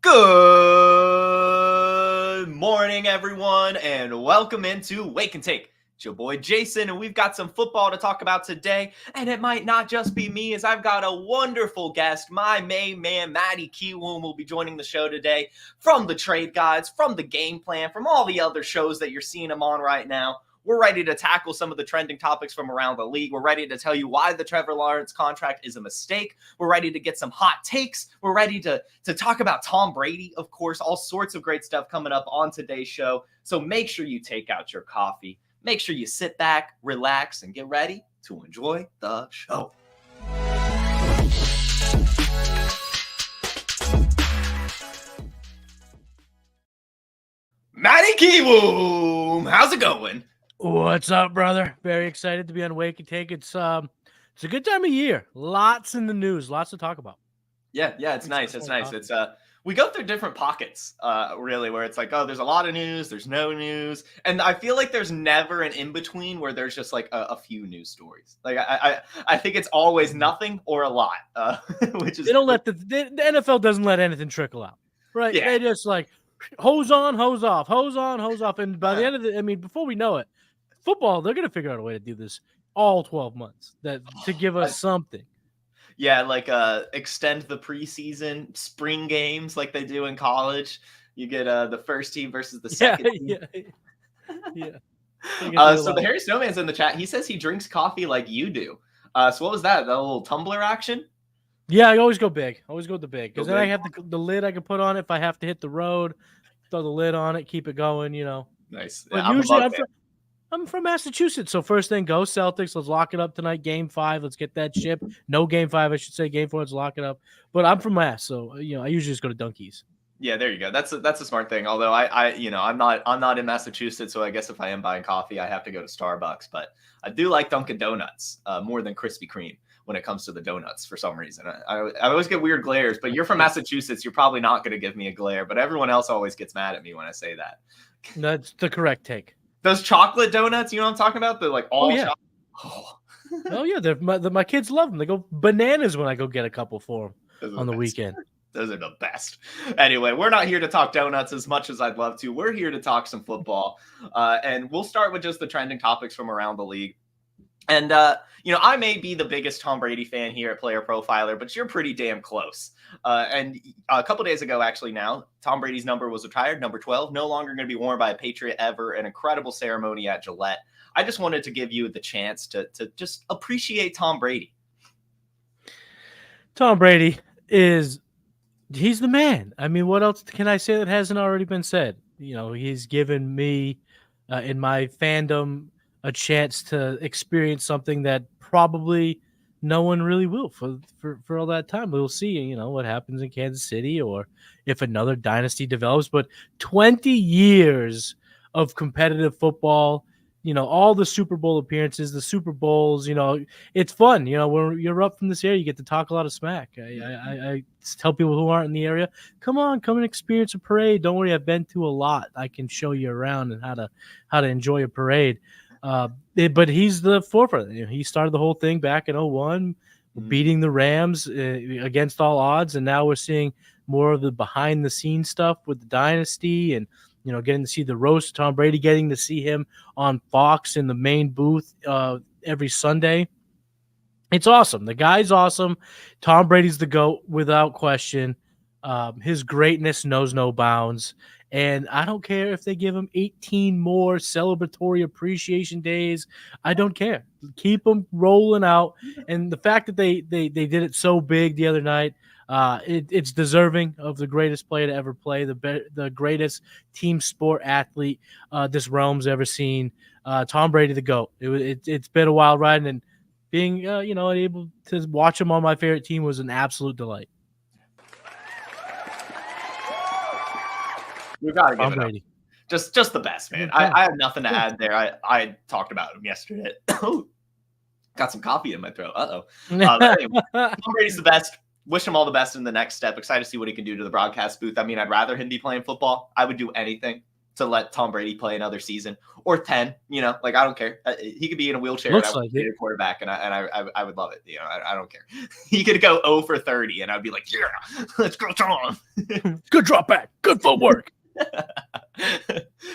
Good morning, everyone, and welcome into Wake and Take. It's your boy Jason, and we've got some football to talk about today. And it might not just be me, as I've got a wonderful guest. My main man, Matty Kiwoom, will be joining the show today from the trade guides, from the game plan, from all the other shows that you're seeing him on right now. We're ready to tackle some of the trending topics from around the league. We're ready to tell you why the Trevor Lawrence contract is a mistake. We're ready to get some hot takes. We're ready to talk about Tom Brady, of course, all sorts of great stuff coming up on today's show. So make sure you take out your coffee. Make sure you sit back, relax, and get ready to enjoy the show. Matty Kiwoom, how's it going? What's up, brother? Very excited to be on Wake and Take. It's a good time of year. Lots in the news. Lots to talk about. Yeah, it's nice. It's nice. It's we go through different pockets, really, where it's like, oh, there's a lot of news, there's no news, and I feel like there's never an in between where there's just like a few news stories. Like I think it's always nothing or a lot, which is they don't let the NFL doesn't let anything trickle out, right? Yeah. They just like hose on, hose off, hose on, hose off, and by the end of before we know it, football, they're gonna figure out a way to do this all 12 months to give us something. Yeah, like extend the preseason spring games like they do in college. You get the first team versus the second team. Yeah. So the Harry Snowman's in the chat. He says he drinks coffee like you do. So what was that? That little tumbler action? Yeah, I always go big. Always go the big. Because then I have the lid I can put on it if I have to hit the road. Throw the lid on it, keep it going, Nice. But usually I'm from Massachusetts, so first thing, go Celtics. Let's lock it up tonight. Game 5. Let's get that ship. No Game 5, I should say. Game 4, let's lock it up. But I'm from Mass, so I usually just go to Dunkies. Yeah, there you go. That's a smart thing. Although I'm not in Massachusetts, so I guess if I am buying coffee, I have to go to Starbucks. But I do like Dunkin' Donuts more than Krispy Kreme when it comes to the donuts for some reason. I always get weird glares. But you're from Massachusetts, you're probably not going to give me a glare. But everyone else always gets mad at me when I say that. That's the correct take. Those chocolate donuts, you know what I'm talking about? They're like all chocolate. Oh yeah, my kids love them. They go bananas when I go get a couple for them on the weekend. Those are the best. Anyway, we're not here to talk donuts as much as I'd love to. We're here to talk some football. And we'll start with just the trending topics from around the league. And, I may be the biggest Tom Brady fan here at Player Profiler, but you're pretty damn close. And a couple days ago, actually now, Tom Brady's number was retired, number 12, no longer going to be worn by a Patriot ever. An incredible ceremony at Gillette. I just wanted to give you the chance to just appreciate Tom Brady. Tom Brady he's the man. I mean, what else can I say that hasn't already been said? He's given me in my fandom a chance to experience something that probably no one really will for all that time. We'll see, what happens in Kansas City or if another dynasty develops. But 20 years of competitive football, all the Super Bowl appearances, the Super Bowls, it's fun. When you're up from this area, you get to talk a lot of smack. I tell people who aren't in the area, come and experience a parade. Don't worry, I've been to a lot. I can show you around and how to enjoy a parade. But he's the forefront. He started the whole thing back in 2001, beating the Rams against all odds, and now we're seeing more of the behind-the-scenes stuff with the dynasty, and getting to see the roast of Tom Brady, getting to see him on Fox in the main booth every Sunday. It's awesome. The guy's awesome. Tom Brady's the GOAT without question. His greatness knows no bounds. And I don't care if they give him 18 more celebratory appreciation days. I don't care. Keep them rolling out. And the fact that they did it so big the other night, it's deserving of the greatest player to ever play, the greatest team sport athlete this realm's ever seen. Tom Brady, the GOAT. It's been a wild ride, and being able to watch him on my favorite team was an absolute delight. We gotta give it up. Just the best, man. I have nothing to add there. I talked about him yesterday. Got some coffee in my throat. Anyway, Tom Brady's the best. Wish him all the best in the next step. Excited to see what he can do to the broadcast booth. I mean, I'd rather him be playing football. I would do anything to let Tom Brady play another season or 10. Like I don't care. He could be in a wheelchair Looks and I would like be it. a quarterback, and I would love it. I don't care. He could go 0 for 30, and I'd be like, yeah, let's go, Tom. Good drop back. Good footwork.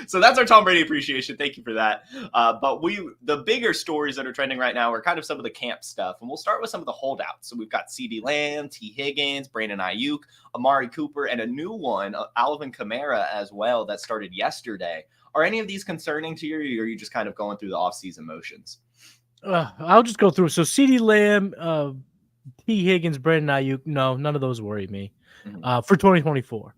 So that's our Tom Brady appreciation. Thank you for that. But the bigger stories that are trending right now are kind of some of the camp stuff. And we'll start with some of the holdouts. So we've got CeeDee Lamb, T. Higgins, Brandon Ayuk, Amari Cooper, and a new one, Alvin Kamara as well, that started yesterday. Are any of these concerning to you, or are you just kind of going through the offseason motions? I'll just go through. So CeeDee Lamb, T. Higgins, Brandon Ayuk, no, none of those worry me for 2024.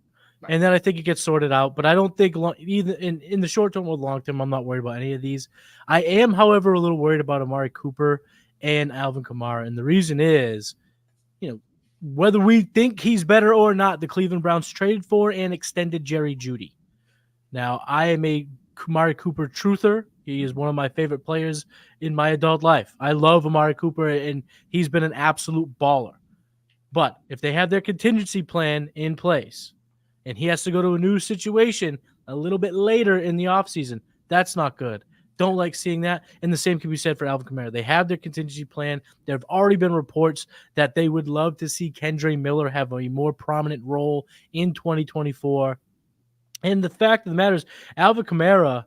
And then I think it gets sorted out. But I don't think either in the short term or long term, I'm not worried about any of these. I am, however, a little worried about Amari Cooper and Alvin Kamara. And the reason is, whether we think he's better or not, the Cleveland Browns traded for and extended Jerry Jeudy. Now, I am a Amari Cooper truther. He is one of my favorite players in my adult life. I love Amari Cooper, and he's been an absolute baller. But if they have their contingency plan in place, and he has to go to a new situation a little bit later in the offseason, that's not good. Don't like seeing that. And the same can be said for Alvin Kamara. They have their contingency plan. There have already been reports that they would love to see Kendre Miller have a more prominent role in 2024. And the fact of the matter is, Alvin Kamara,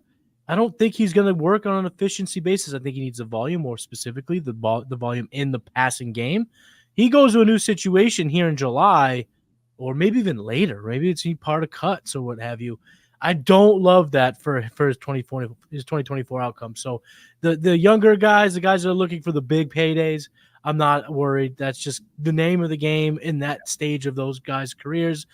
I don't think he's going to work on an efficiency basis. I think he needs the volume, more specifically, the volume in the passing game. He goes to a new situation here in July, or maybe even later. Maybe it's part of cuts or what have you. I don't love that for his 2024 outcome. So the younger guys, the guys that are looking for the big paydays, I'm not worried. That's just the name of the game in that stage of those guys' careers.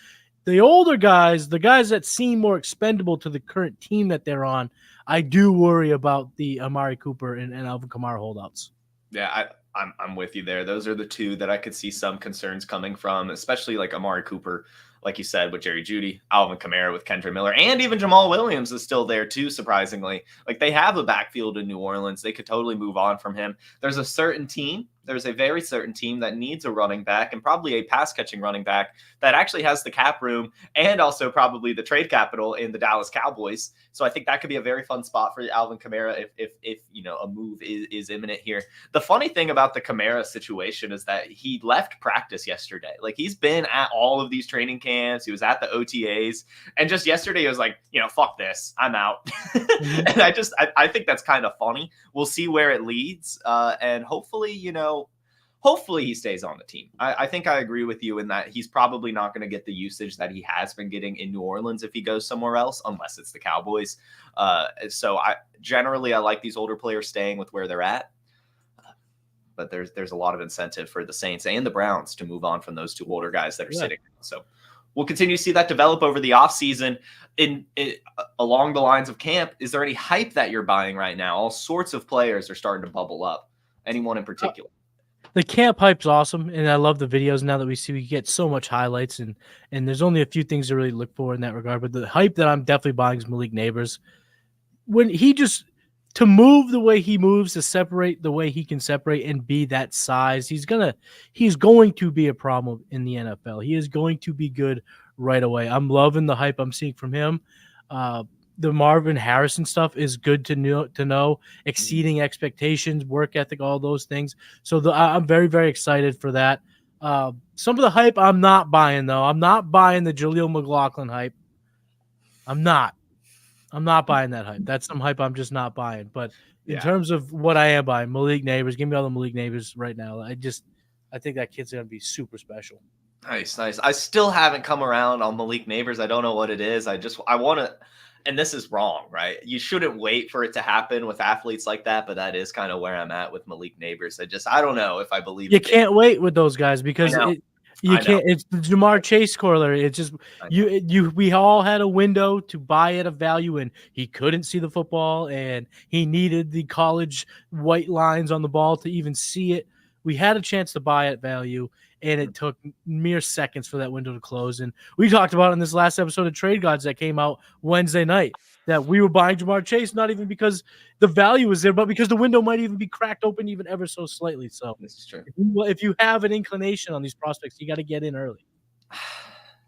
The older guys, the guys that seem more expendable to the current team that they're on, I do worry about the Amari Cooper and Alvin Kamara holdouts. Yeah, I'm with you there. Those are the two that I could see some concerns coming from, especially like Amari Cooper, like you said, with Jerry Jeudy, Alvin Kamara with Kendre Miller, and even Jamal Williams is still there too, surprisingly. Like they have a backfield in New Orleans. They could totally move on from him. There's a very certain team that needs a running back, and probably a pass-catching running back that actually has the cap room and also probably the trade capital in the Dallas Cowboys. So I think that could be a very fun spot for Alvin Kamara if a move is imminent here. The funny thing about the Kamara situation is that he left practice yesterday. Like he's been at all of these training camps. He was at the OTAs, and just yesterday he was like, fuck this, I'm out. And I think that's kind of funny. We'll see where it leads, and hopefully he stays on the team. I think I agree with you in that he's probably not going to get the usage that he has been getting in New Orleans if he goes somewhere else, unless it's the Cowboys. So I like these older players staying with where they're at. But there's a lot of incentive for the Saints and the Browns to move on from those two older guys that are sitting. So we'll continue to see that develop over the offseason along the lines of camp. Is there any hype that you're buying right now? All sorts of players are starting to bubble up. Anyone in particular? The camp hype's awesome, and I love the videos now that we get so much highlights, and there's only a few things to really look for in that regard. But the hype that I'm definitely buying is Malik Nabers. When to move the way he moves, to separate the way he can separate and be that size, he's going to be a problem in the NFL. He is going to be good right away. I'm loving the hype I'm seeing from him. The Marvin Harrison stuff is good to know, exceeding expectations, work ethic, all those things. So I'm very, very excited for that. Some of the hype I'm not buying, though. I'm not buying the Jaleel McLaughlin hype. I'm not buying that hype. That's some hype I'm just not buying. But in terms of what I am buying, Malik Nabers, give me all the Malik Nabers right now. I think that kid's going to be super special. Nice. I still haven't come around on Malik Nabers. I don't know what it is. I want to. And this is wrong, right? You shouldn't wait for it to happen with athletes like that, but that is kind of where I'm at with Malik Nabers. I don't know if I believe you can't wait with those guys because you can't. It's the Jamar Chase corollary. It's just we all had a window to buy at a value, and he couldn't see the football, and he needed the college white lines on the ball to even see it. We had a chance to buy at value, and it took mere seconds for that window to close. And we talked about in this last episode of Trade Gods that came out Wednesday night that we were buying Jamar Chase, not even because the value was there, but because the window might even be cracked open even ever so slightly. So this is true. If you have an inclination on these prospects, you got to get in early.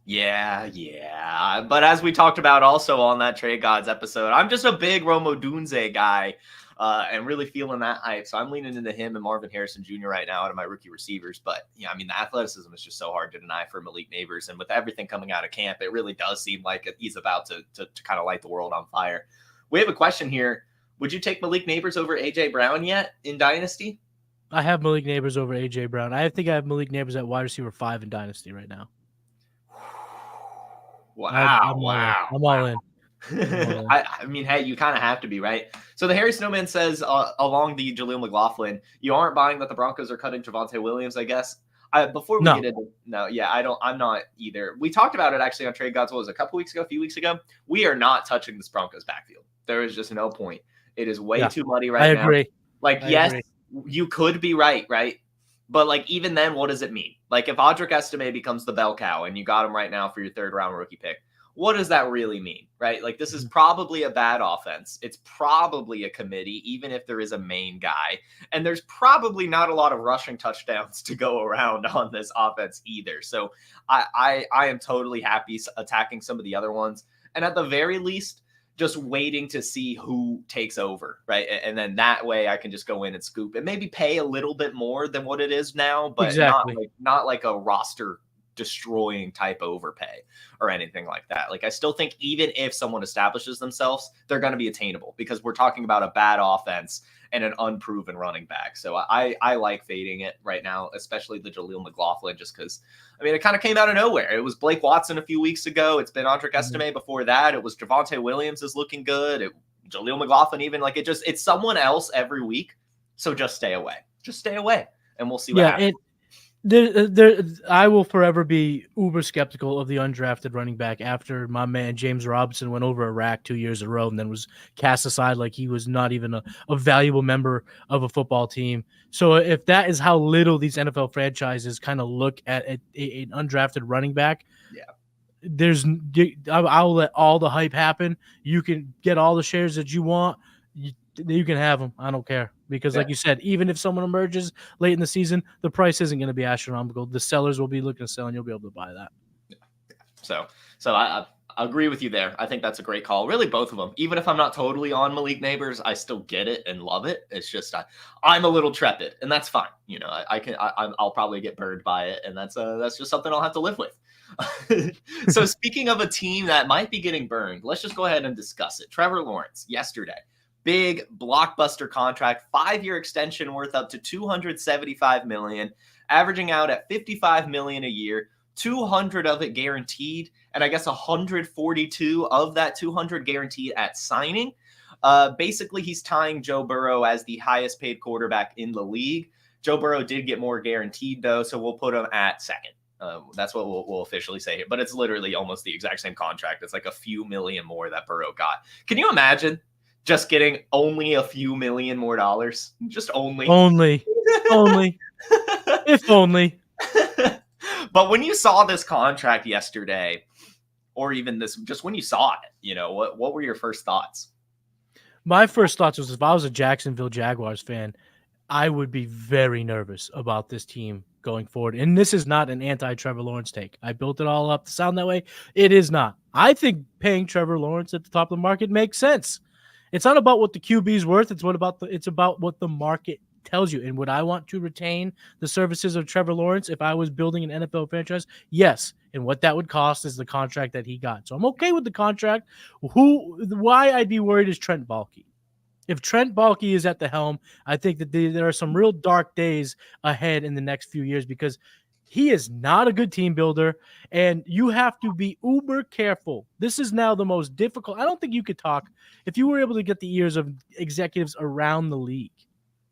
Yeah. But as we talked about also on that Trade Gods episode, I'm just a big Rome Odunze guy and really feeling that hype. So I'm leaning into him and Marvin Harrison Jr. right now out of my rookie receivers. But yeah, I mean, the athleticism is just so hard to deny for Malik Nabers. And with everything coming out of camp, it really does seem like he's about to kind of light the world on fire. We have a question here. Would you take Malik Nabers over A.J. Brown yet in Dynasty? I have Malik Nabers over A.J. Brown. I think I have Malik Nabers at wide receiver 5 in Dynasty right now. Wow. I'm all in. I mean, hey, you kind of have to be, right? So the Harry Snowman says along the Jaleel McLaughlin, you aren't buying that the Broncos are cutting Javonte Williams, I guess. Before we get into I'm not either. We talked about it actually on Trade Gods, what was it, a few weeks ago? We are not touching this Broncos backfield. There is just no point. It is way too muddy right now. I agree. Yes, you could be right? But like, even then, what does it mean? Like, if Audric Estime becomes the bell cow and you got him right now for your 3rd round rookie pick, what does that really mean, right? Like, this is probably a bad offense. It's probably a committee, even if there is a main guy. And there's probably not a lot of rushing touchdowns to go around on this offense either. So I am totally happy attacking some of the other ones. And at the very least, just waiting to see who takes over, right? And then that way I can just go in and scoop and maybe pay a little bit more than what it is now, but not like a roster destroying type overpay or anything like that. Like, I still think even if someone establishes themselves, they're going to be attainable because we're talking about a bad offense and an unproven running back. So I like fading it right now, especially the Jaleel McLaughlin, just because, I mean, it kind of came out of nowhere. It was Blake Watson a few weeks ago. It's been Audric Estime before that. It was Javonte Williams is looking good. Jaleel McLaughlin even, like, it's someone else every week. So just stay away. And we'll see what happens. I will forever be uber skeptical of the undrafted running back after my man James Robinson went over Iraq 2 years in a row and then was cast aside like he was not even a valuable member of a football team. So if that is how little these NFL franchises kind of look at an undrafted running back, I'll let all the hype happen. You can get all the shares that you want. You can have them. I don't care. Because like you said, even if someone emerges late in the season, the price isn't going to be astronomical. The sellers will be looking to sell, and you'll be able to buy that. So I agree with you there. I think that's a great call. Really, both of them. Even if I'm not totally on Malik Nabers, I still get it and love it. It's just I'm a little trepid, and that's fine. You know, I'll probably get burned by it, and that's just something I'll have to live with. So speaking of a team that might be getting burned, let's just go ahead and discuss it. Trevor Lawrence yesterday. Big blockbuster contract, 5-year extension worth up to $275 million, averaging out at $55 million a year, 200 of it guaranteed, and I guess 142 of that 200 guaranteed at signing. Basically, he's tying Joe Burrow as the highest paid quarterback in the league. Joe Burrow did get more guaranteed though, so we'll put him at second. That's what we'll officially say here, but it's literally almost the exact same contract. It's like a few million more that Burrow got. Can you imagine? Just getting only a few million more dollars. Just only. Only. If only. But when you saw this contract yesterday, or even this, just when you saw it, you know, what were your first thoughts? My first thoughts was if I was a Jacksonville Jaguars fan, I would be very nervous about this team going forward. And this is not an anti-Trevor Lawrence take. I built it all up to sound that way. It is not. I think paying Trevor Lawrence at the top of the market makes sense. It's not about what the QB is worth. It's about what the market tells you. And would I want to retain the services of Trevor Lawrence if I was building an NFL franchise? Yes. And what that would cost is the contract that he got. So I'm okay with the contract. Why I'd be worried is Trent Baalke. If Trent Baalke is at the helm, I think that there are some real dark days ahead in the next few years because he is not a good team builder, and you have to be uber careful. This is now the most difficult. I don't think you could talk if you were able to get the ears of executives around the league,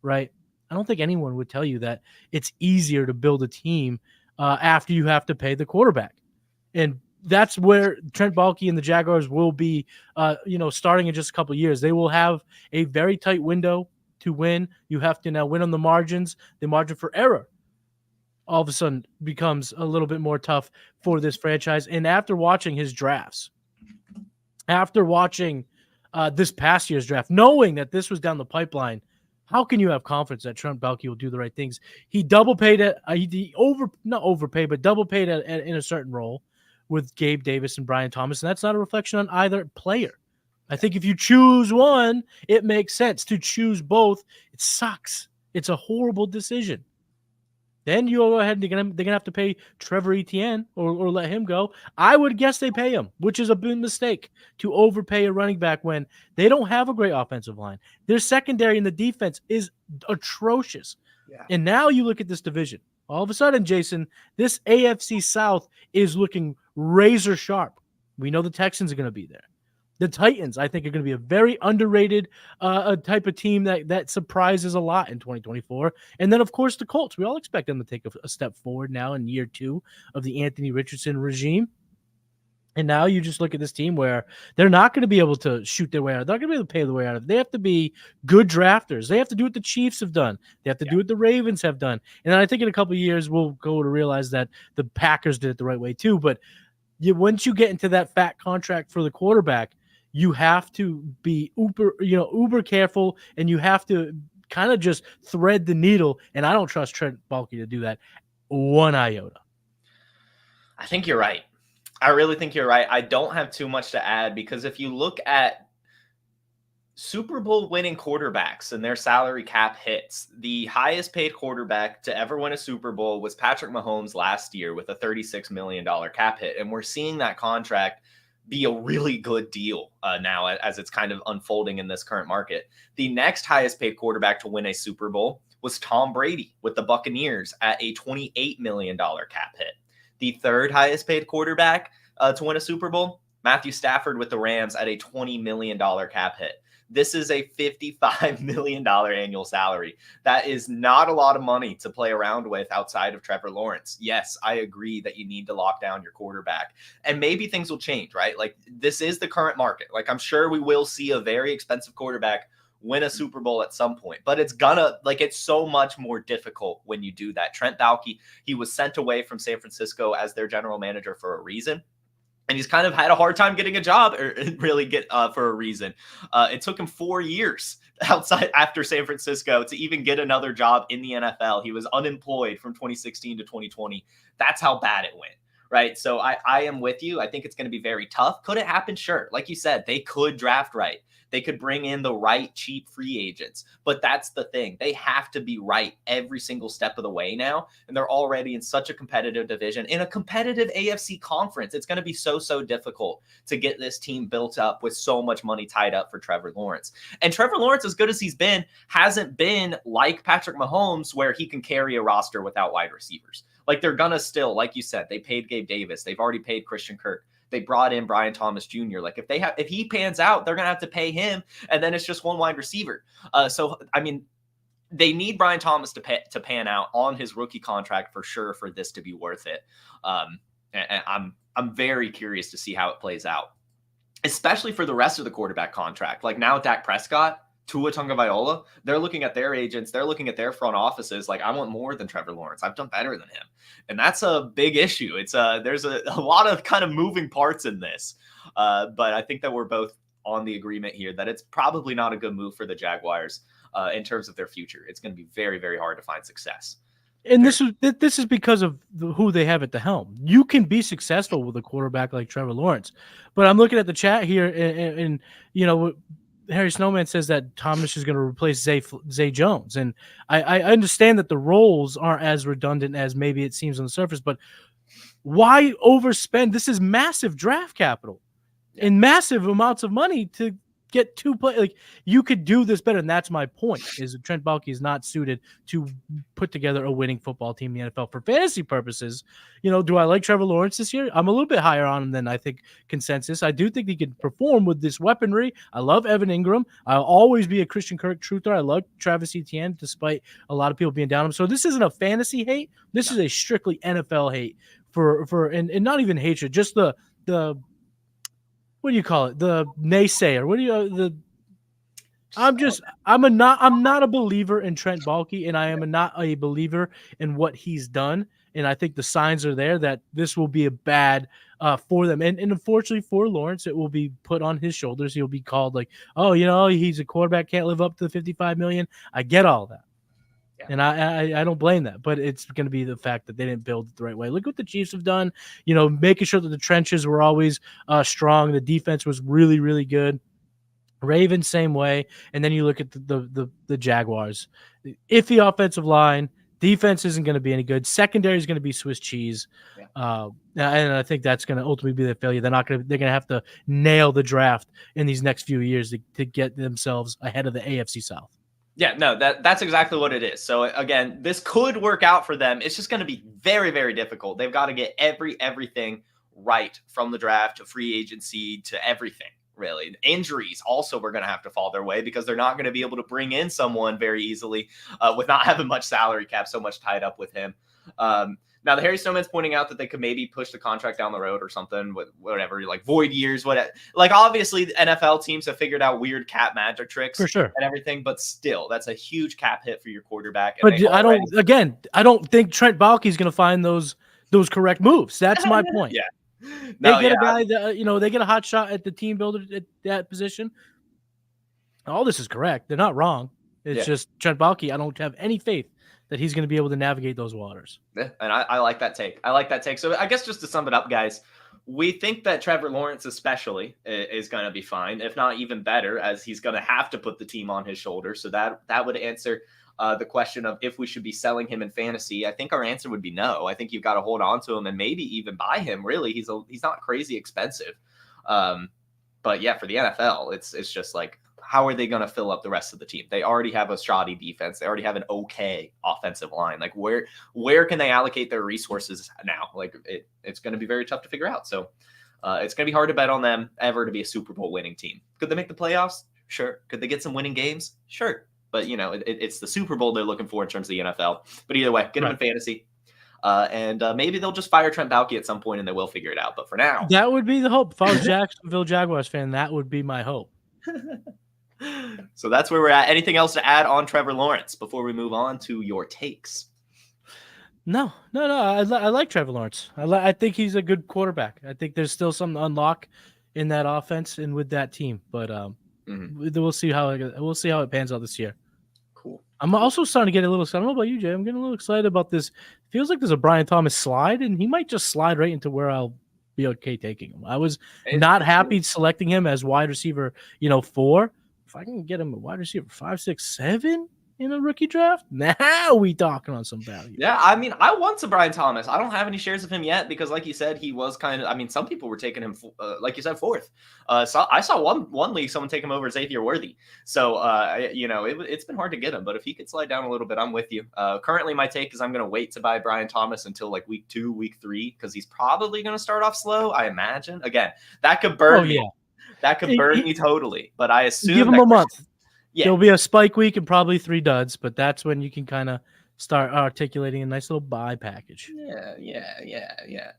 right? I don't think anyone would tell you that it's easier to build a team after you have to pay the quarterback. And that's where Trent Baalke and the Jaguars will be, starting in just a couple of years. They will have a very tight window to win. You have to now win on the margins. The margin for error all of a sudden becomes a little bit more tough for this franchise. And after watching his drafts, after watching this past year's draft, knowing that this was down the pipeline, how can you have confidence that Trent Baalke will do the right things? He double paid double paid in a certain role, with Gabe Davis and Brian Thomas, and that's not a reflection on either player. I think if you choose one, it makes sense. To choose both, it sucks. It's a horrible decision. Then you go ahead and they're gonna have to pay Trevor Etienne or let him go. I would guess they pay him, which is a big mistake to overpay a running back when they don't have a great offensive line. Their secondary and the defense is atrocious. Yeah. And now you look at this division. All of a sudden, Jason, this AFC South is looking razor sharp. We know the Texans are going to be there. The Titans, I think, are going to be a very underrated type of team that surprises a lot in 2024. And then, of course, the Colts. We all expect them to take a step forward now in year 2 of the Anthony Richardson regime. And now you just look at this team where they're not going to be able to shoot their way out. They're not going to be able to pay the way out of it. They have to be good drafters. They have to do what the Chiefs have done. They have to do what the Ravens have done. And I think in a couple of years, we'll go to realize that the Packers did it the right way too. But once you get into that fat contract for the quarterback, you have to be uber careful, and you have to kind of just thread the needle. And I don't trust Trent Baalke to do that one iota. I think you're right. I really think you're right. I don't have too much to add because if you look at Super Bowl winning quarterbacks and their salary cap hits, the highest paid quarterback to ever win a Super Bowl was Patrick Mahomes last year with a $36 million cap hit. And we're seeing that contract be a really good deal now as it's kind of unfolding in this current market. The next highest paid quarterback to win a Super Bowl was Tom Brady with the Buccaneers at a $28 million cap hit. The third highest paid quarterback to win a Super Bowl, Matthew Stafford with the Rams at a $20 million cap hit. This is a $55 million annual salary. That is not a lot of money to play around with outside of Trevor Lawrence. Yes, I agree that you need to lock down your quarterback. And maybe things will change, right? Like, this is the current market. Like, I'm sure we will see a very expensive quarterback win a Super Bowl at some point, but it's so much more difficult when you do that. Trent Baalke, he was sent away from San Francisco as their general manager for a reason. And he's kind of had a hard time getting a job for a reason. It took him 4 years after San Francisco to even get another job in the NFL. He was unemployed from 2016 to 2020. That's how bad it went. Right. So I am with you. I think it's going to be very tough. Could it happen? Sure. Like you said, they could draft right. They could bring in the right cheap free agents. But that's the thing. They have to be right every single step of the way now. And they're already in such a competitive division. In a competitive AFC conference, it's going to be so difficult to get this team built up with so much money tied up for Trevor Lawrence. And Trevor Lawrence, as good as he's been, hasn't been like Patrick Mahomes where he can carry a roster without wide receivers. Like, they're going to still, like you said, they paid Gabe Davis. They've already paid Christian Kirk. They brought in Brian Thomas Jr. Like, if he pans out, they're going to have to pay him. And then it's just one wide receiver. So, I mean, they need Brian Thomas to pan out on his rookie contract for sure for this to be worth it. And I'm very curious to see how it plays out, especially for the rest of the quarterback contract. Like, now Dak Prescott, Tua Tagovailoa, they're looking at their agents, they're looking at their front offices like, I want more than Trevor Lawrence. I've done better than him. And that's a big issue. It's there's a lot of kind of moving parts in this. But I think that we're both on the agreement here that it's probably not a good move for the Jaguars in terms of their future. It's going to be very, very hard to find success. And this is because of who they have at the helm. You can be successful with a quarterback like Trevor Lawrence. But I'm looking at the chat here, and you know, Harry Snowman says that Thomas is going to replace Zay Jones. And I understand that the roles aren't as redundant as maybe it seems on the surface, but why overspend? This is massive draft capital and massive amounts of money to get two play. Like, you could do this better. And that's my point, is that Trent Baalke is not suited to put together a winning football team in the NFL. For fantasy purposes, you know, do I like Trevor Lawrence this year? I'm a little bit higher on him than I think consensus. I do think he could perform with this weaponry. I love Evan Ingram. I'll always be a Christian Kirk truther. I love Travis Etienne, despite a lot of people being down on him. So this isn't a fantasy hate. This is a strictly NFL hate and not even hatred, just the what do you call it? The naysayer. I'm not a believer in Trent Baalke, and I am not a believer in what he's done. And I think the signs are there that this will be a bad for them. And unfortunately for Lawrence, it will be put on his shoulders. He'll be called like, oh, you know, he's a quarterback, can't live up to the $55 million. I get all that. And I don't blame that, but it's going to be the fact that they didn't build it the right way. Look what the Chiefs have done, making sure that the trenches were always strong. The defense was really, really good. Ravens, same way. And then you look at the Jaguars. Iffy offensive line. Defense isn't going to be any good. Secondary is going to be Swiss cheese. And I think that's going to ultimately be the failure. They're going to have to nail the draft in these next few years to get themselves ahead of the AFC South. Yeah, no, that's exactly what it is. So again, this could work out for them. It's just going to be very, very difficult. They've got to get everything right from the draft to free agency to everything, really. Injuries also were going to have to fall their way because they're not going to be able to bring in someone very easily with not having much salary cap, so much tied up with him. Now, the Harry Snowman's pointing out that they could maybe push the contract down the road or something with whatever, like void years, whatever. Like, obviously, the NFL teams have figured out weird cap magic tricks for sure and everything, but still, that's a huge cap hit for your quarterback. But I don't think Trent Baalke is going to find those correct moves. That's my point. No, they get a guy that, they get a hot shot at the team builder at that position. All this is correct. They're not wrong. It's just Trent Baalke. I don't have any faith that he's going to be able to navigate those waters. Yeah, and I like that take. So I guess just to sum it up, guys, we think that Trevor Lawrence especially is going to be fine, if not even better, as he's going to have to put the team on his shoulders. So that would answer the question of if we should be selling him in fantasy. I think our answer would be no. I think you've got to hold on to him and maybe even buy him. Really, he's not crazy expensive. But yeah, for the NFL, it's just like, how are they going to fill up the rest of the team? They already have a shoddy defense. They already have an okay offensive line. Like, where can they allocate their resources now? Like, it's going to be very tough to figure out. So it's going to be hard to bet on them ever to be a Super Bowl winning team. Could they make the playoffs? Sure. Could they get some winning games? Sure. But, it's the Super Bowl they're looking for in terms of the NFL. But either way, get them in fantasy. And maybe they'll just fire Trent Baalke at some point and they will figure it out. But for now, that would be the hope. If I was Jacksonville Jaguars fan, that would be my hope. So that's where we're at. Anything else to add on Trevor Lawrence before we move on to your takes? No. I like Trevor Lawrence. I think he's a good quarterback. I think there's still something to unlock in that offense and with that team. But we'll see how it pans out this year. Cool. I'm also starting to get a little. I don't know about you, Jay. I'm getting a little excited about this. Feels like there's a Brian Thomas slide, and he might just slide right into where I'll be okay taking him. I was not happy selecting him as wide receiver, 4. If I can get him a wide receiver 5, 6, 7 in a rookie draft, now we talking on some value. Yeah, I mean, I want some Brian Thomas. I don't have any shares of him yet because, like you said, he was kind of. I mean, some people were taking him, like you said, 4th. So I saw one league someone take him over Xavier Worthy. So it's been hard to get him. But if he could slide down a little bit, I'm with you. Currently, my take is I'm going to wait to buy Brian Thomas until like week 2, week 3, because he's probably going to start off slow. I imagine. Again, that could burn me. That could burn me totally, but I assume give him a month. There'll be a spike week and probably 3 duds, but that's when you can kind of start articulating a nice little buy package. Yeah.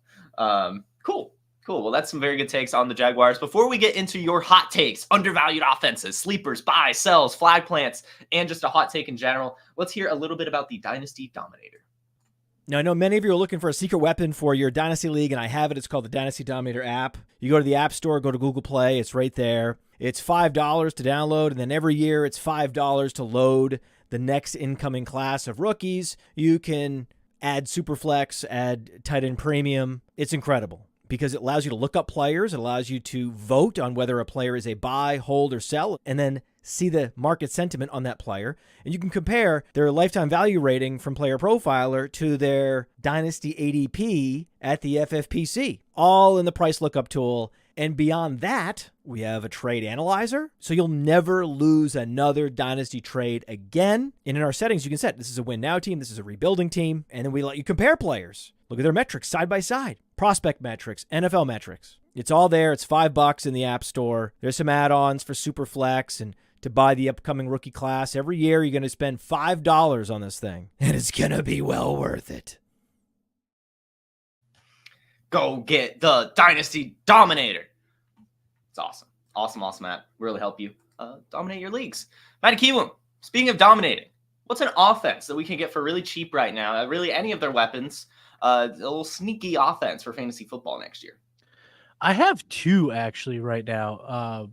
Cool. Well, that's some very good takes on the Jaguars. Before we get into your hot takes, undervalued offenses, sleepers, buys, sells, flag plants, and just a hot take in general, let's hear a little bit about the Dynasty Dominator. Now, I know many of you are looking for a secret weapon for your Dynasty League, and I have it. It's called the Dynasty Dominator app. You go to the App Store, go to Google Play. It's right there. It's $5 to download, and then every year it's $5 to load the next incoming class of rookies. You can add Superflex, add tight end premium. It's incredible because it allows you to look up players. It allows you to vote on whether a player is a buy, hold, or sell, and then see the market sentiment on that player. And you can compare their lifetime value rating from PlayerProfiler to their Dynasty ADP at the FFPC, all in the price lookup tool. And beyond that, we have a trade analyzer, so you'll never lose another Dynasty trade again. And in our settings, you can set this is a win now team, this is a rebuilding team, and then we let you compare players. Look at their metrics side by side, prospect metrics, NFL metrics. It's all there. It's $5 in the App Store. There's some add-ons for Superflex and to buy the upcoming rookie class. Every year, you're going to spend $5 on this thing, and it's going to be well worth it. Go get the Dynasty Dominator. It's awesome. Awesome app. Really help you dominate your leagues. Matty Kiwoom, speaking of dominating, what's an offense that we can get for really cheap right now? Really, any of their weapons, a little sneaky offense for fantasy football next year. I have 2 actually right now.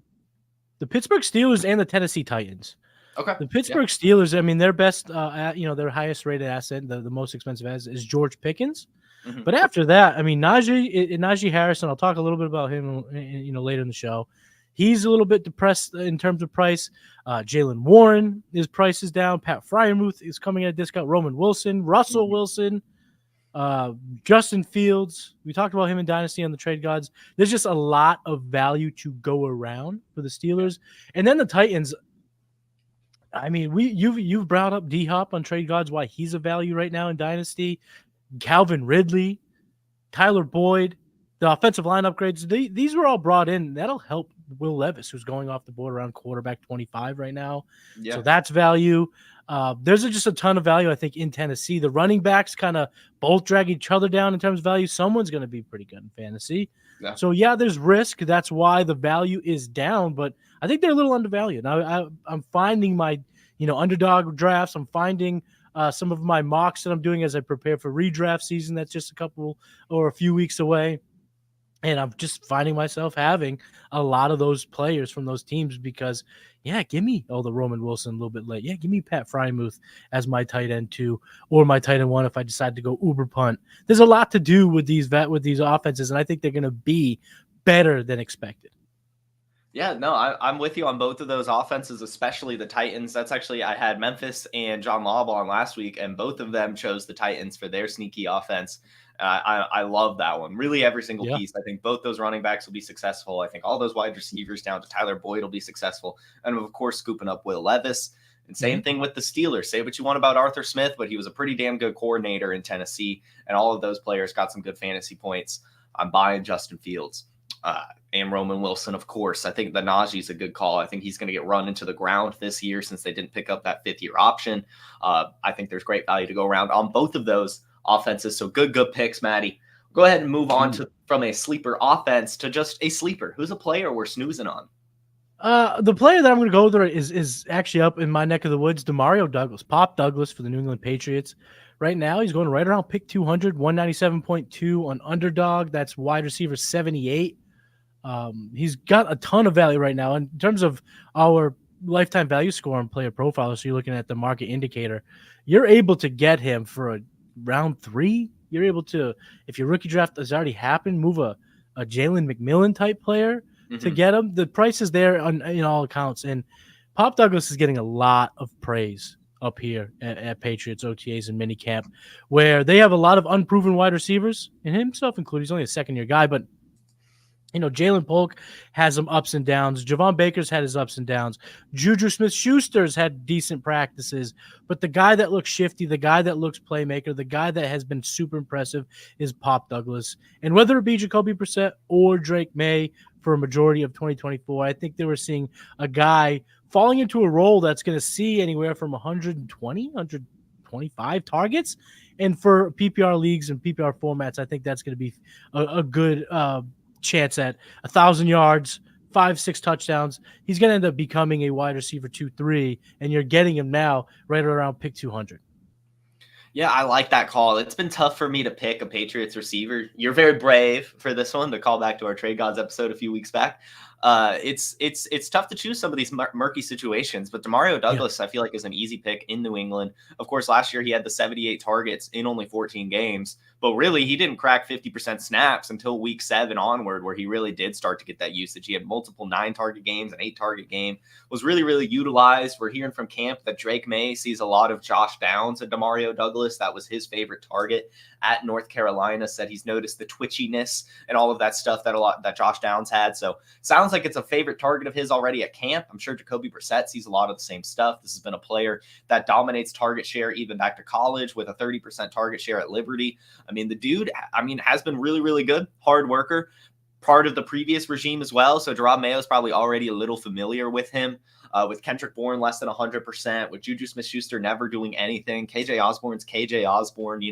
The Pittsburgh Steelers and the Tennessee Titans. Okay. The Pittsburgh Steelers, I mean, their best, their highest rated asset, the most expensive asset is George Pickens. Mhm. But after that, I mean, Najee Harrison, I'll talk a little bit about him, later in the show. He's a little bit depressed in terms of price. Jalen Warren, his price is down. Pat Freiermuth is coming at a discount. Roman Wilson, Russell Wilson, Justin Fields. We talked about him in Dynasty on the trade gods. There's just a lot of value to go around for the Steelers. And then the Titans, I mean, you've brought up D-Hop on trade gods, why he's a value right now in Dynasty. Calvin Ridley, Tyler Boyd, the offensive line upgrades, these were all brought in. That'll help Will Levis, who's going off the board around quarterback 25 right now. Yeah. So that's value. There's just a ton of value, I think, in Tennessee. The running backs kind of both drag each other down in terms of value. Someone's going to be pretty good in fantasy. Yeah. So, yeah, there's risk. That's why the value is down. But I think they're a little undervalued. Now, I'm finding my underdog drafts. I'm finding some of my mocks that I'm doing as I prepare for redraft season. That's just a few weeks away. And I'm just finding myself having a lot of those players from those teams because, give me the Roman Wilson a little bit late. Yeah, give me Pat Freiermuth as my tight end 2 or my tight end 1 if I decide to go uber punt. There's a lot to do with these offenses, and I think they're going to be better than expected. Yeah, no, I'm with you on both of those offenses, especially the Titans. That's actually, I had Memphis and John Laub on last week, and both of them chose the Titans for their sneaky offense. I love that one. Really, every single piece. I think both those running backs will be successful. I think all those wide receivers down to Tyler Boyd will be successful. And, of course, scooping up Will Levis. And same thing with the Steelers. Say what you want about Arthur Smith, but he was a pretty damn good coordinator in Tennessee, and all of those players got some good fantasy points. I'm buying Justin Fields. And Roman Wilson, of course. I think the Najee's a good call. I think he's going to get run into the ground this year since they didn't pick up that 5th-year option. I to there's great value to go around on both of those offenses. So good picks, Maddie. Go ahead and move on from a sleeper offense to just a sleeper. Who's a player we're snoozing on? The player that I'm going to go there is actually up in my neck of the woods, Demario Douglas. Pop Douglas for the New England Patriots. Right now, he's going right around pick 200, 197.2 on Underdog. That's wide receiver 78. He's got a ton of value right now. In terms of our lifetime value score on Player Profiler, so you're looking at the market indicator, you're able to get him for a round 3. You're able to, if your rookie draft has already happened, move a Jalen McMillan type player to get him. The price is there in all accounts. And Pop Douglas is getting a lot of praise up here at Patriots OTAs and minicamp, where they have a lot of unproven wide receivers, and himself included. He's only a second-year guy, but Jalen Polk has some ups and downs. Javon Baker's had his ups and downs. Juju Smith-Schuster's had decent practices. But the guy that looks shifty, the guy that looks playmaker, the guy that has been super impressive is Pop Douglas. And whether it be Jacoby Brissett or Drake May for a majority of 2024, I think they were seeing a guy falling into a role that's going to see anywhere from 120, 125 targets. And for PPR leagues and PPR formats, I think that's going to be a good chance at 1,000 yards, 5-6 touchdowns. He's going to end up becoming a wide receiver 2-3, and you're getting him now right around pick 200. Yeah, I like that call. It's been tough for me to pick a Patriots receiver. You're very brave for this one, to call back to our Trade Gods episode a few weeks back. It's tough to choose some of these murky situations, but Demario Douglas, I feel like, is an easy pick in New England. Of course, last year he had the 78 targets in only 14 games, but really he didn't crack 50% snaps until week 7 onward, where he really did start to get that usage. He had multiple 9-target games, an 8-target game, was really, really utilized. We're hearing from camp that Drake May sees a lot of Josh Downs at Demario Douglas. That was his favorite target at North Carolina, said he's noticed the twitchiness and all of that stuff that Josh Downs had. So sounds like it's a favorite target of his already at camp. I'm sure Jacoby Brissett sees a lot of the same stuff. This has been a player that dominates target share even back to college, with a 30% target share at Liberty. I mean, the dude, has been really, really good, hard worker, part of the previous regime as well. So Jerome Mayo's probably already a little familiar with him. With Kendrick Bourne less than 100%, with Juju Smith-Schuster never doing anything. KJ Osborne's KJ Osborne,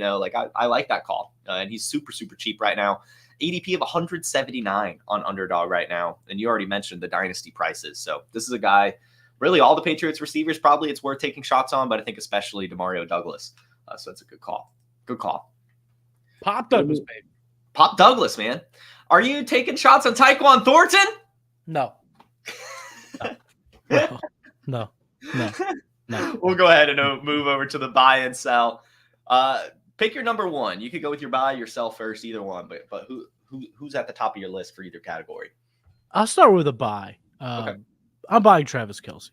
I like that call. And he's super, super cheap right now. ADP of 179 on Underdog right now. And you already mentioned the dynasty prices. So this is a guy, really all the Patriots receivers, probably it's worth taking shots on, but I think especially Demario Douglas. So it's a good call. Good call. Pop Douglas, baby. Pop Douglas, man. Are you taking shots on Tyquan Thornton? No. No. No. We'll go ahead and move over to the buy and sell. Pick your number one. You could go with your buy, your sell first, either one. But who's at the top of your list for either category? I'll start with a buy. Okay. I'm buying Travis Kelce.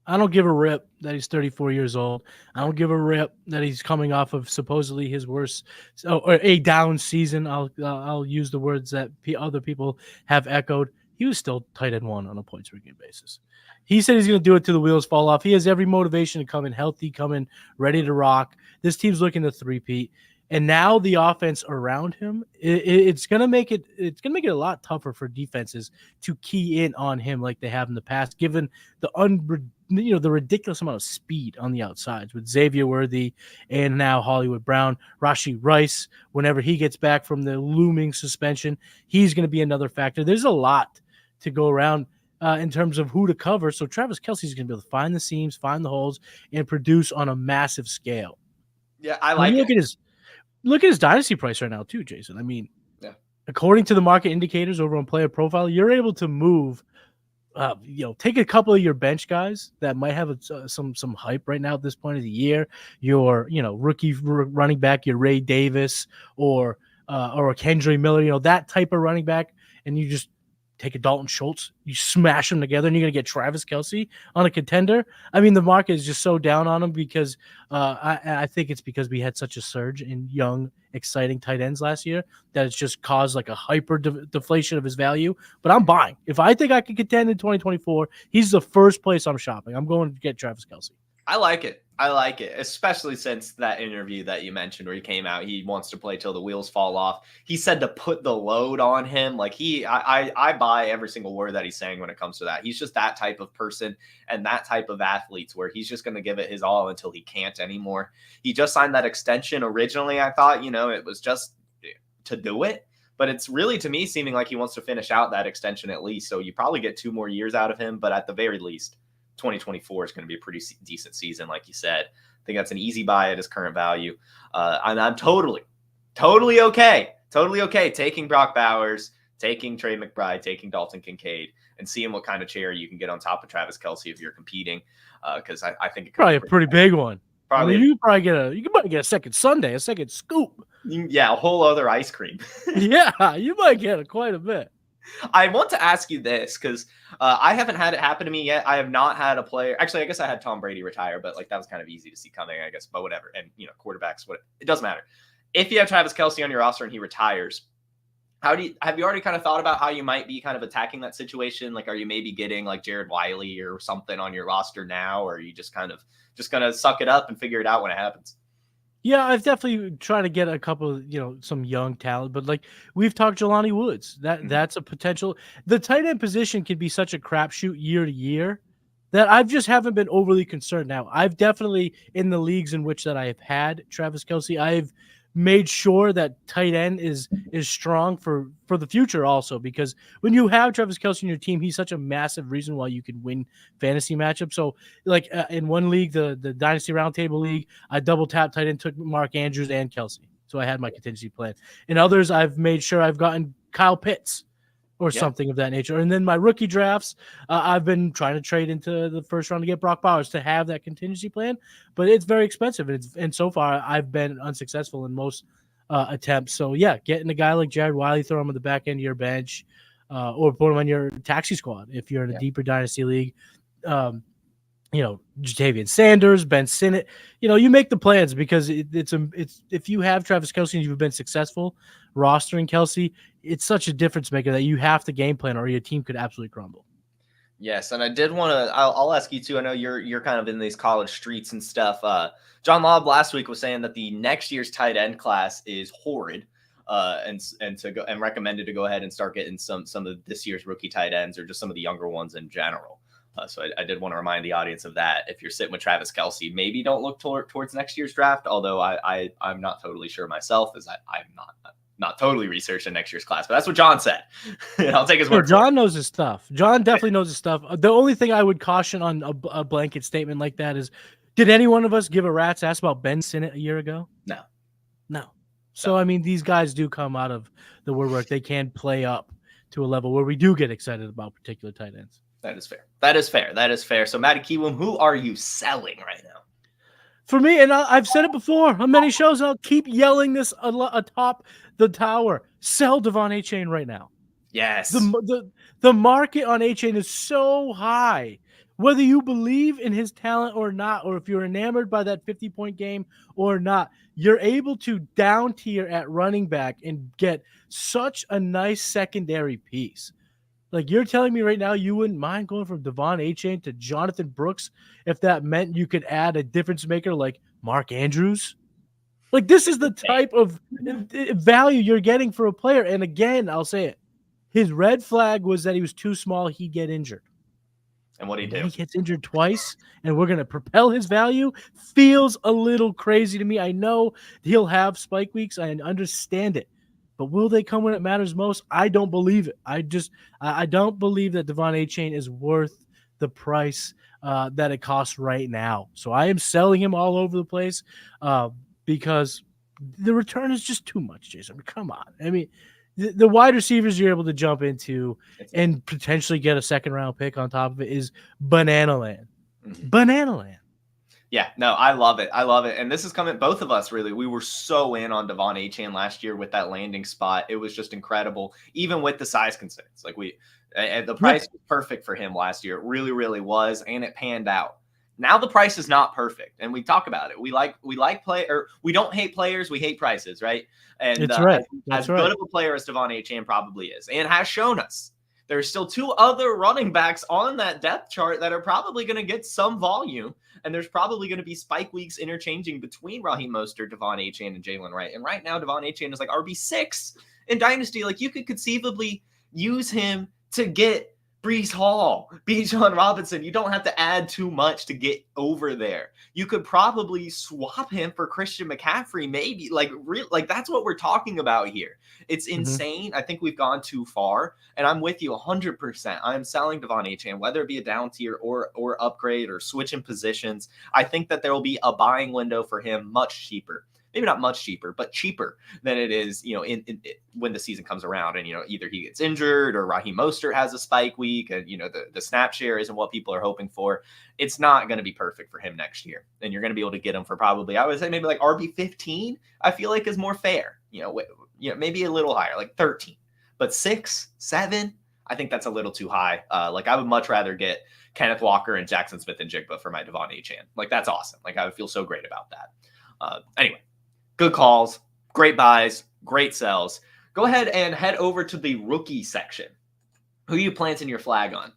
I don't give a rip that he's 34 years old. I don't give a rip that he's coming off of supposedly his worst or a down season. I'll use the words that other people have echoed. He was still tight end one on a points per game basis. He said he's going to do it till the wheels fall off. He has every motivation to come in healthy, come in ready to rock. This team's looking to three-peat. And now the offense around him, it's gonna make it a lot tougher for defenses to key in on him like they have in the past, given the the ridiculous amount of speed on the outsides with Xavier Worthy and now Hollywood Brown, Rashee Rice. Whenever he gets back from the looming suspension, he's going to be another factor. There's a lot to go around in terms of who to cover. So Travis Kelce is going to be able to find the seams, find the holes, and produce on a massive scale. Yeah, I like it. Look at his dynasty price right now, too, Jason. I mean, according to the market indicators over on PlayerProfiler, you're able to move, take a couple of your bench guys that might have some hype right now at this point of the year. Your, rookie running back, your Ray Davis or a Kendra Miller, that type of running back, and you just take a Dalton Schultz, you smash them together, and you're going to get Travis Kelce on a contender. I mean, the market is just so down on him because I think it's because we had such a surge in young, exciting tight ends last year that it's just caused like a hyper deflation of his value. But I'm buying. If I think I can contend in 2024, he's the first place I'm shopping. I'm going to get Travis Kelce. I like it, especially since that interview that you mentioned where he came out. He wants to play till the wheels fall off. He said to put the load on him. Like I buy every single word that he's saying when it comes to that. He's just that type of person and that type of athlete where he's just going to give it his all until he can't anymore. He just signed that extension. Originally, I thought, it was just to do it. But it's really, to me, seeming like he wants to finish out that extension at least. So you probably get 2 more years out of him. But at the very least, 2024 is going to be a pretty decent season, like you said. I think that's an easy buy at his current value. And I'm totally okay taking Brock Bowers, taking Trey McBride, taking Dalton Kincaid, and seeing what kind of chair you can get on top of Travis Kelce if you're competing. Because I think it could probably a pretty big one. Probably you might get a second sundae, a second scoop. Yeah, a whole other ice cream. Yeah, you might get quite a bit. I want to ask you this because I haven't had it happen to me yet. I have not had a player. Actually, I guess I had Tom Brady retire, but that was kind of easy to see coming, I guess. But whatever. And quarterbacks, it doesn't matter. If you have Travis Kelce on your roster and he retires, have you already kind of thought about how you might be kind of attacking that situation? Like, are you maybe getting like Jared Wiley or something on your roster now, or are you just kind of gonna suck it up and figure it out when it happens? Yeah, I've definitely tried to get a couple of, some young talent, but like we've talked Jelani Woods, that's a potential. The tight end position can be such a crapshoot year to year that I just haven't been overly concerned. Now, I've definitely, in the leagues in which that I have had Travis Kelce, I've made sure that tight end is strong for the future also, because when you have Travis Kelce in your team, he's such a massive reason why you can win fantasy matchups. So like in one league, the Dynasty Roundtable League, I double tapped tight end, took Mark Andrews and Kelce. So I had my contingency plan. In others, I've made sure I've gotten Kyle Pitts or something of that nature. And then my rookie drafts, I've been trying to trade into the first round to get Brock Bowers to have that contingency plan, but it's very expensive. And so far, I've been unsuccessful in most attempts. So, yeah, getting a guy like Jared Wiley, throw him on the back end of your bench or put him on your taxi squad if you're in a deeper dynasty league. Jatavian Sanders, Ben Sinnott, you make the plans because it's if you have Travis Kelce and you've been successful rostering Kelce, it's such a difference maker that you have to game plan or your team could absolutely crumble. Yes, and I did want to. I'll ask you too. I know you're kind of in these college streets and stuff. John Lobb last week was saying that the next year's tight end class is horrid, and recommended to go ahead and start getting some of this year's rookie tight ends or just some of the younger ones in general. So I did want to remind the audience of that. If you're sitting with Travis Kelce, maybe don't look towards next year's draft. Although I'm not totally sure myself, as I'm not totally researching next year's class. But that's what John said. I'll take his word. John knows his stuff. John definitely knows his stuff. The only thing I would caution on a blanket statement like that is, did any one of us give a rat's ass about Ben Sinnott a year ago? No. So I mean, these guys do come out of the woodwork. They can play up to a level where we do get excited about particular tight ends. That is fair. That is fair. That is fair. So, Matty Kiwoom, who are you selling right now? For me, and I've said it before on many shows, and I'll keep yelling this atop the tower. Sell Devon Achane right now. Yes. The market on Achane is so high. Whether you believe in his talent or not, or if you're enamored by that 50-point game or not, you're able to down tier at running back and get such a nice secondary piece. Like, you're telling me right now you wouldn't mind going from Devon Achane to Jonathan Brooks if that meant you could add a difference maker like Mark Andrews? Like, this is the type of value you're getting for a player. And again, I'll say it. His red flag was that he was too small. He'd get injured. And what he do? He gets injured twice, and we're going to propel his value. Feels a little crazy to me. I know he'll have spike weeks. I understand it. But will they come when it matters most? I don't believe it. I don't believe that Devon Achane is worth the price that it costs right now. So I am selling him all over the place because the return is just too much, Jason. Come on. I mean, the wide receivers you're able to jump into and potentially get a second-round pick on top of it is banana land. Mm-hmm. Banana land. Yeah, no, I love it. I love it. And this is coming, both of us really, we were so in on Devon Achane last year with that landing spot. It was just incredible, even with the size concerns. Like the price was perfect for him last year. It really, really was, and it panned out. Now the price is not perfect, and we talk about it. We don't hate players, we hate prices, right? And it's right. as good of a player as Devon Achane probably is, and has shown us, there's still two other running backs on that depth chart that are probably going to get some volume, and there's probably going to be spike weeks interchanging between Raheem Mostert, Devon Achane, and Jalen Wright. And right now, Devon Achane is like RB6 in Dynasty. Like, you could conceivably use him to get Breece Hall, Bijan Robinson. You don't have to add too much to get over there. You could probably swap him for Christian McCaffrey, maybe. Like that's what we're talking about here. It's insane. I think we've gone too far, and I'm with you 100%. I'm selling Devon Achane, whether it be a down tier or upgrade or switching positions. I think that there will be a buying window for him much cheaper. Maybe not much cheaper, but cheaper than it is, in when the season comes around, and either he gets injured or Raheem Mostert has a spike week, and the snap share isn't what people are hoping for. It's not going to be perfect for him next year, and you're going to be able to get him for probably, I would say, maybe like RB15. I feel like is more fair. Maybe a little higher, like 13, but 6, 7. I think that's a little too high. Like, I would much rather get Kenneth Walker and Jackson Smith-Njigba for my Devon Achane. Like, that's awesome. Like, I would feel so great about that. Anyway. Good calls, great buys, great sells. Go ahead and head over to the rookie section. Who are you planting your flag on?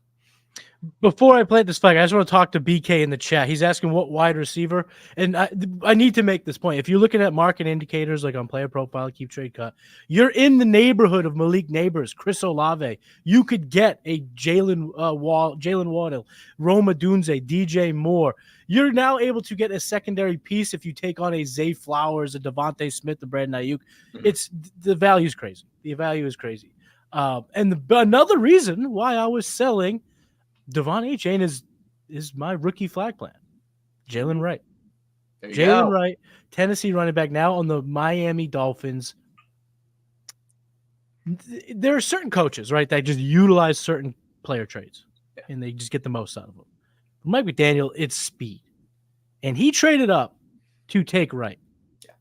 Before I plant this flag, I just want to talk to BK in the chat. He's asking what wide receiver, and I need to make this point. If you're looking at market indicators like on PlayerProfiler, Keep Trade Cut, you're in the neighborhood of Malik Nabers, Chris Olave. You could get a Jalen Waddle, Roma Dunze, DJ Moore. You're now able to get a secondary piece if you take on a Zay Flowers, a Devontae Smith, a Brandon Ayuk. The value is crazy. The value is crazy. Another reason why I was selling Devon Achane is my rookie flag plan. Jalen Wright. Jalen Wright, Tennessee running back, now on the Miami Dolphins. There are certain coaches, right, that just utilize certain player traits, and they just get the most out of them. Mike McDaniel, it's speed. And he traded up to take Wright. Yeah.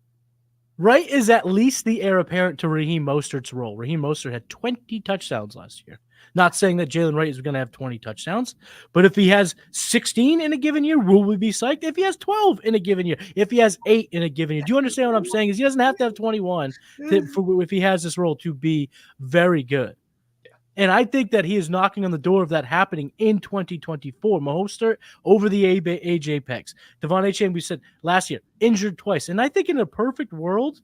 Wright is at least the heir apparent to Raheem Mostert's role. Raheem Mostert had 20 touchdowns last year. Not saying that Jalen Wright is going to have 20 touchdowns, but if he has 16 in a given year, will we be psyched? If he has 12 in a given year, if he has 8 in a given year, do you understand what I'm saying? Is he doesn't have to have 21 if he has this role to be very good. Yeah. And I think that he is knocking on the door of that happening in 2024. Mostert over the age apex. Devon Achane, we said last year, injured twice. And I think in a perfect world,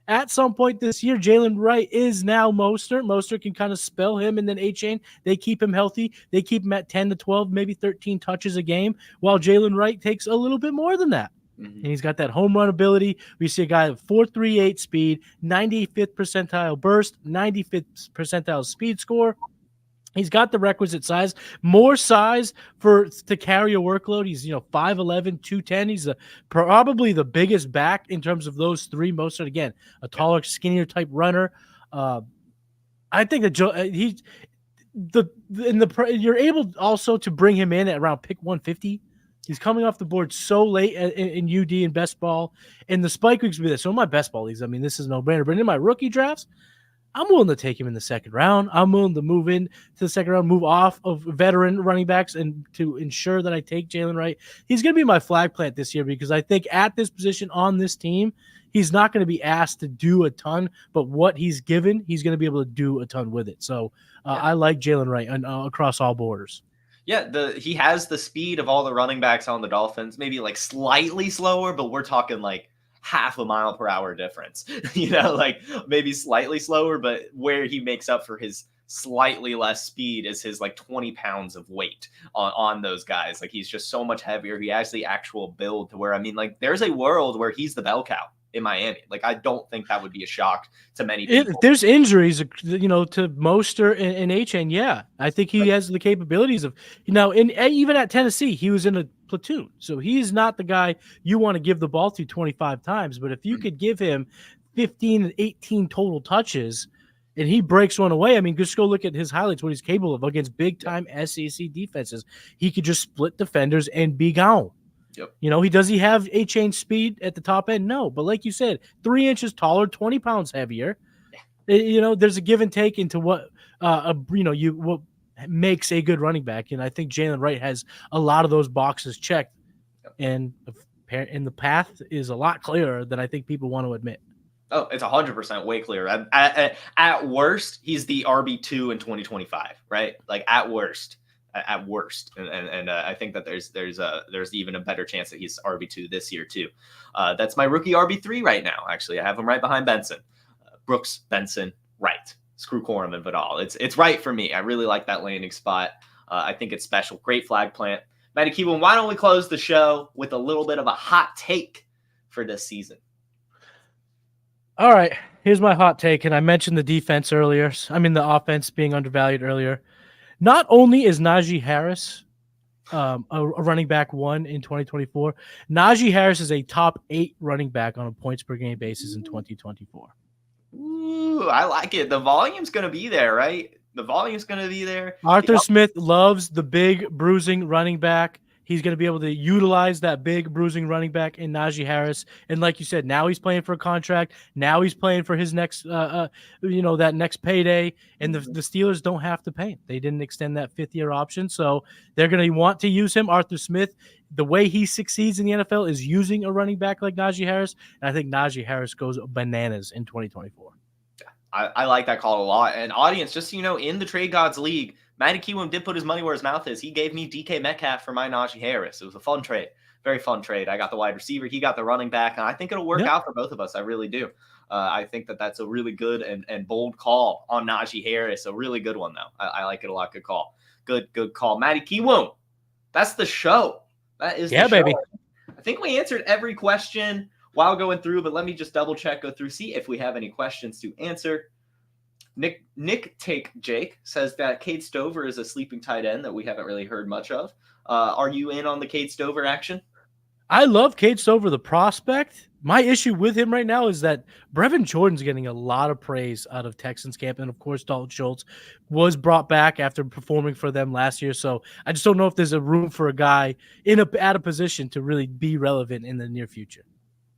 at some point this year, Jalen Wright is now Mostert. Mostert can kind of spell him, and then Achane, they keep him healthy. They keep him at 10 to 12, maybe 13 touches a game, while Jalen Wright takes a little bit more than that. Mm-hmm. And he's got that home run ability. We see a guy with 4.38 speed, 95th percentile burst, 95th percentile speed score. He's got the requisite size, more size to carry a workload. He's 5'11", 210. He's probably the biggest back in terms of those three. Mostert, again, a taller, skinnier type runner. I think that you're able also to bring him in at around pick 150. He's coming off the board so late in UD and best ball, and the spike weeks will be there. So in my best ball leagues, I mean, this is no brainer. But in my rookie drafts, I'm willing to take him in the second round. I'm willing to move in to the second round, move off of veteran running backs, and to ensure that I take Jalen Wright. He's going to be my flag plant this year because I think at this position on this team, he's not going to be asked to do a ton, but what he's given, he's going to be able to do a ton with it. So I like Jalen Wright across all borders. Yeah, he has the speed of all the running backs on the Dolphins, maybe like slightly slower, but we're talking like half a mile per hour difference, like maybe slightly slower, but where he makes up for his slightly less speed is his like 20 pounds of weight on those guys. Like he's just so much heavier. He has the actual build to where, I mean, like there's a world where he's the bell cow in Miami. Like I don't think that would be a shock to many people. If there's injuries, to Mostert and Achane, yeah, I think he has the capabilities of, even at Tennessee, he was in a platoon. So he's not the guy you want to give the ball to 25 times. But if you could give him 15 and 18 total touches and he breaks one away, I mean, just go look at his highlights, what he's capable of against big-time SEC defenses. He could just split defenders and be gone. Yep. Does he have Achane speed at the top end? No. But like you said, 3 inches taller, 20 pounds heavier. There's a give and take into what what makes a good running back. And I think Jalen Wright has a lot of those boxes checked. And the path is a lot clearer than I think people want to admit. Oh, it's 100% way clearer. At worst, he's the RB2 in 2025, right? Like at worst. And I think that there's even a better chance that he's RB2 this year too. That's my rookie RB3 right now. Actually, I have him right behind Benson, Brooks, Benson, Wright. Screw Corum and Vidal. It's right for me. I really like that landing spot. I think it's special. Great flag plant. Matty Keewan, why don't we close the show with a little bit of a hot take for this season? All right, here's my hot take, and I mentioned the defense earlier. The offense being undervalued earlier. Not only is Najee Harris a running back 1 in 2024, Najee Harris is a top 8 running back on a points per game basis in 2024. Ooh, I like it. The volume's going to be there, right? The volume's going to be there. Arthur Smith loves the big bruising running back. He's going to be able to utilize that big bruising running back in Najee Harris. And like you said, now he's playing for a contract. Now he's playing for his next, that next payday. And the Steelers don't have to pay him. They didn't extend that 5th-year option. So they're going to want to use him. Arthur Smith, the way he succeeds in the NFL is using a running back like Najee Harris. And I think Najee Harris goes bananas in 2024. I like that call a lot. And audience, just so you know, in the Trade Gods League, Matty Keewan did put his money where his mouth is. He gave me DK Metcalf for my Najee Harris. It was a fun trade. Very fun trade. I got the wide receiver. He got the running back. And I think it'll work out for both of us. I really do. I think that's a really good and bold call on Najee Harris. A really good one, though. I like it a lot. Good call. Good call. Matty Keewan, that's the show. That is the show. Baby. I think we answered every question while going through, but let me just double check, go through, see if we have any questions to answer. Nick Take Jake says that Cade Stover is a sleeping tight end that we haven't really heard much of. Are you in on the Cade Stover action? I love Cade Stover, the prospect. My issue with him right now is that Brevin Jordan's getting a lot of praise out of Texans camp. And, of course, Dalton Schultz was brought back after performing for them last year. So I just don't know if there's a room for a guy at a position to really be relevant in the near future.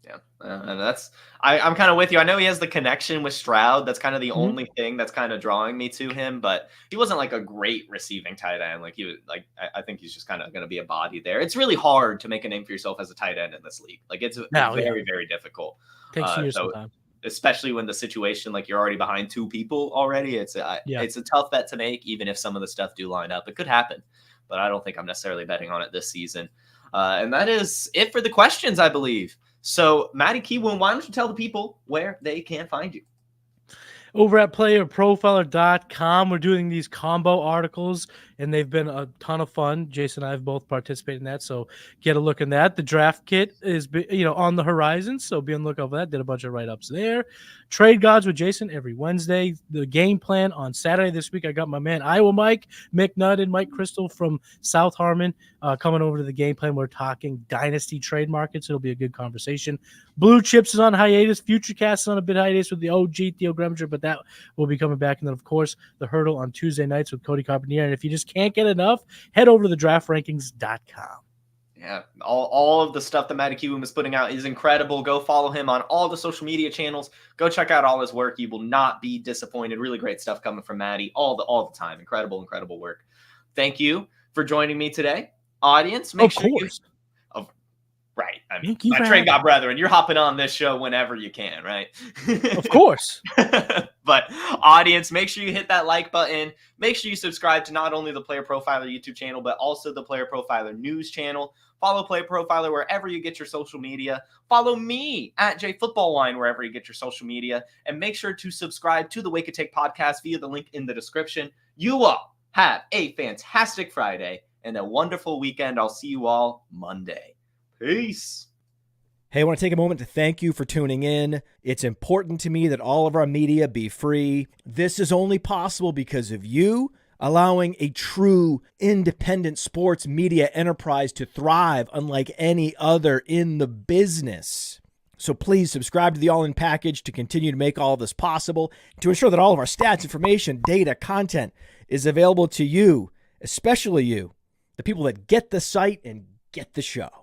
Yeah, and I'm kind of with you. I know he has the connection with Stroud. That's kind of the only thing that's kind of drawing me to him. But he wasn't like a great receiving tight end. Like he was I think he's just kind of going to be a body there. It's really hard to make a name for yourself as a tight end in this league. Like it's very, very difficult. Takes years sometimes. Especially when the situation, like you're already behind 2 people already. It's a tough bet to make, even if some of the stuff do line up. It could happen, but I don't think I'm necessarily betting on it this season. And that is it for the questions, I believe. So, Matty Keewan, why don't you tell the people where they can find you? Over at PlayerProfiler.com, we're doing these combo articles, and they've been a ton of fun. Jason and I have both participated in that, so get a look in that. The draft kit is on the horizon, so be on the lookout for that. Did a bunch of write-ups there. Trade Gods with Jason every Wednesday. The game plan on Saturday this week, I got my man Iowa Mike, Mick Nutt, and Mike Crystal from South Harmon coming over to the game plan. We're talking Dynasty trade markets. It'll be a good conversation. Blue Chips is on hiatus. Futurecast is on a bit hiatus with the OG Theo Greminger, but but that will be coming back. And then, of course, the Hurdle on Tuesday nights with Cody Carpentier. And if you just can't get enough, head over to thedraftrankings.com. Yeah, all of the stuff that Matty Kiwoom is putting out is incredible. Go follow him on all the social media channels. Go check out all his work. You will not be disappointed. Really great stuff coming from Matty all the time. Incredible work. Thank you for joining me today. Audience, make sure you... Right. I mean, my Trey God brethren, you're hopping on this show whenever you can, right? Of course. But audience, make sure you hit that like button. Make sure you subscribe to not only the Player Profiler YouTube channel, but also the Player Profiler news channel. Follow Player Profiler wherever you get your social media. Follow me at JFootballWine wherever you get your social media. And make sure to subscribe to the Wake and Take podcast via the link in the description. You all have a fantastic Friday and a wonderful weekend. I'll see you all Monday. Peace. Hey, I want to take a moment to thank you for tuning in. It's important to me that all of our media be free. This is only possible because of you allowing a true independent sports media enterprise to thrive unlike any other in the business. So please subscribe to the All In Package to continue to make all of this possible, to ensure that all of our stats, information, data, content is available to you, especially you, the people that get the site and get the show.